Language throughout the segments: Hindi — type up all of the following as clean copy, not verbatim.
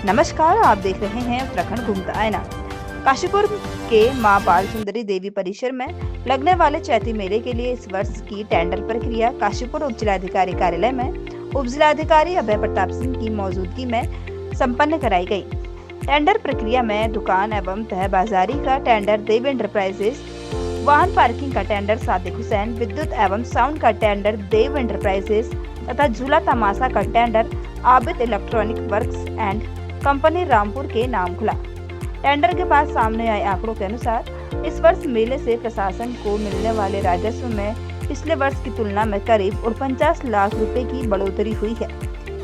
नमस्कार, आप देख रहे हैं उत्तराखंड घूमता आईना। काशीपुर के मां बाल सुंदरी देवी परिसर में लगने वाले चैती मेले के लिए इस वर्ष की टेंडर प्रक्रिया काशीपुर उप जिलाधिकारी कार्यालय में उप जिलाधिकारी अभय प्रताप सिंह की मौजूदगी में संपन्न कराई गई। टेंडर प्रक्रिया में दुकान एवं तह बाजारी का टेंडर देव एंटरप्राइजेस, वाहन पार्किंग का टेंडर सादिक हुसैन, विद्युत एवं साउंड का टेंडर देव एंटरप्राइजेस तथा झूला तमाशा का tender Abid electronic works and company Rampur के नाम खुला। टेंडर के बाद सामने आए आंकड़ों के अनुसार इस वर्ष मेले से प्रशासन को मिलने वाले राजस्व में पिछले वर्ष की तुलना में करीब 49 लाख रुपए की बढ़ोतरी हुई है।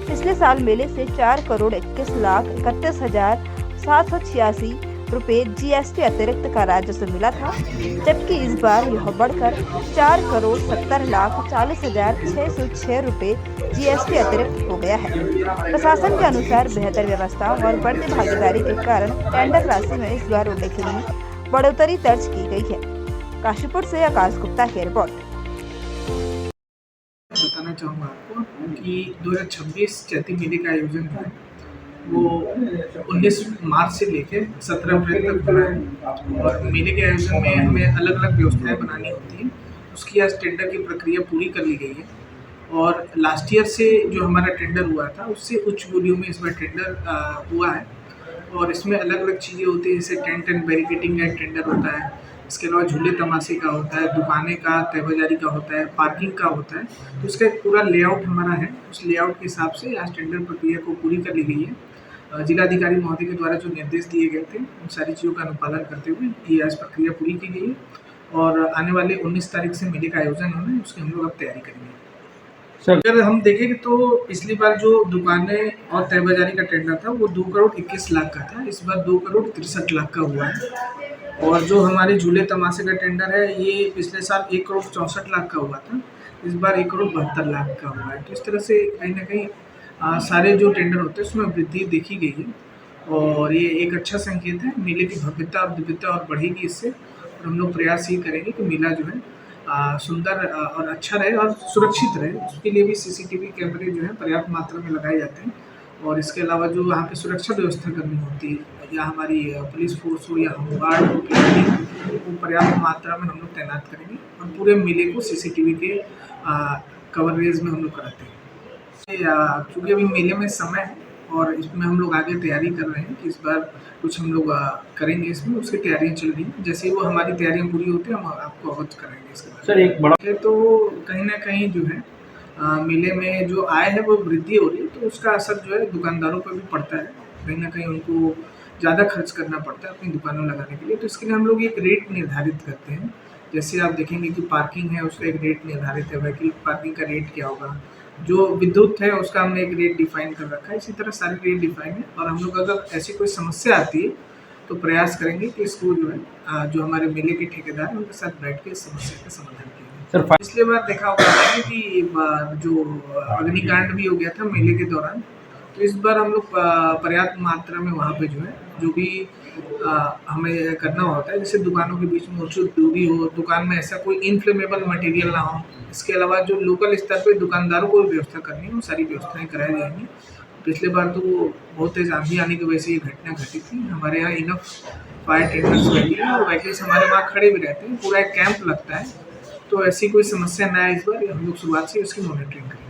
पिछले साल मेले से 4,21,31,786 रुपए जीएसटी अतिरिक्त का राजस्व मिला था, जबकि इस बार यह बढ़कर 4,70,40,606 रुपए जीएसटी अतिरिक्त हो गया है। प्रशासन के अनुसार बेहतर व्यवस्थाओं और बढ़ती भागीदारी के कारण टेंडर राशि में इस बार उल्लेखनीय बढ़ोतरी दर्ज की गई है। काशीपुर से आकाश गुप्ता की रिपोर्ट। बताना चाहूँगा आपको कि 2026 चैती मेले का आयोजन है वो 19 मार्च से लेकर 17 अप्रैल तक हो रहा है और मेले के आयोजन में हमें अलग अलग व्यवस्थाएं बनानी होती हैं। उसकी आज टेंडर की प्रक्रिया पूरी कर ली गई है और लास्ट ईयर से जो हमारा टेंडर हुआ था उससे उच्च वॉल्यूम में इस बार टेंडर हुआ है और इसमें अलग अलग चीज़ें होती हैं, जैसे टेंट एंड बैरिकेटिंग का टेंडर होता है, इसके अलावा झूले तमाशे का होता है, दुकानें का, तय बाजारी का होता है, पार्किंग का होता है। तो इसका एक पूरा लेआउट हमारा है। उस लेआउट के हिसाब से आज टेंडर प्रक्रिया को पूरी कर ली गई है। जिलाधिकारी महोदय के द्वारा जो निर्देश दिए गए थे उन सारी चीज़ों का अनुपालन करते हुए ये आज प्रक्रिया पूरी की गई है और आने वाले 19 तारीख से मेले का आयोजन होना है, उसकी हम लोग अब तैयारी करेंगे। अगर हम देखेंगे तो पिछली बार जो दुकानें और तय बाजारी का टेंडर था वो 2,21,00,000 का था, इस बार 2,63,00,000 का हुआ है और जो हमारे झूले तमाशे का टेंडर है ये पिछले साल 1,64,00,000 का हुआ था, इस बार 1,72,00,000 का हुआ है। तो इस तरह से कहीं ना कहीं सारे जो टेंडर होते हैं उसमें वृद्धि देखी गई है और ये एक अच्छा संकेत है। मेले की भव्यता और दिव्यता और बढ़ेगी इससे और हम लोग प्रयास ये करेंगे कि मेला जो है सुंदर और अच्छा रहे और सुरक्षित रहे। उसके लिए भी सीसीटीवी कैमरे जो है पर्याप्त मात्रा में लगाए जाते हैं और इसके अलावा जो यहाँ पे सुरक्षा व्यवस्था करनी होती है या हमारी पुलिस फोर्स हो या होमगार्ड हो, वो पर्याप्त मात्रा में हम लोग तैनात करेंगे और पूरे मेले को सीसीटीवी के कवरेज में हम लोग कराते हैं। चूँकि अभी मेले में समय है और इसमें हम लोग आगे तैयारी कर रहे हैं कि इस बार कुछ हम लोग करेंगे, इसमें उसकी तैयारियां चल रही हैं। जैसे ही वो हमारी तैयारियां पूरी होती हैं हम आपको अवगत कराएंगे इसके बारे में। सर एक बड़ा है तो कहीं ना कहीं जो है मेले में जो आय है वो वृद्धि हो रही है, तो उसका असर जो है दुकानदारों पर भी पड़ता है। कहीं ना कहीं उनको ज़्यादा खर्च करना पड़ता है अपनी दुकानों लगाने के लिए, तो इसके लिए हम लोग एक रेट निर्धारित करते हैं। जैसे आप देखेंगे कि पार्किंग है उसका एक रेट निर्धारित है, व्हीकल पार्किंग का रेट क्या होगा, जो विद्युत है उसका हमने एक रेट डिफाइन कर रखा है। इसी तरह सारे रेट डिफाइन है और हम लोग अगर ऐसी कोई समस्या आती है तो प्रयास करेंगे कि इसको जो है जो हमारे मेले के ठेकेदार हैं उनके साथ बैठ के इस समस्या का समाधान किया सर जाए। पिछले बार देखा होगा आपने कि जो अग्निकांड भी हो गया था मेले के दौरान, तो इस बार हम लोग पर्याप्त मात्रा में वहाँ पे जो है जो भी हमें करना होता है, जैसे दुकानों के बीच में उचित दूरी हो, दुकान में ऐसा कोई इनफ्लेमेबल मटेरियल ना हो, इसके अलावा जो लोकल स्तर पे दुकानदारों को भी व्यवस्था करनी है वो सारी व्यवस्थाएं कराई जाएंगी। पिछले बार तो बहुत तेज आंधी आने की वजह से ये घटना घटी थी। हमारे यहाँ इनफ फायर टेंडर्स रहती है और व्हीकल्स हमारे वहाँ खड़े भी रहते हैं, पूरा एक कैंप लगता है, तो ऐसी कोई समस्या ना आए इस बार हम लोग शुरुआत से उसकी मॉनिटरिंग करेंगे।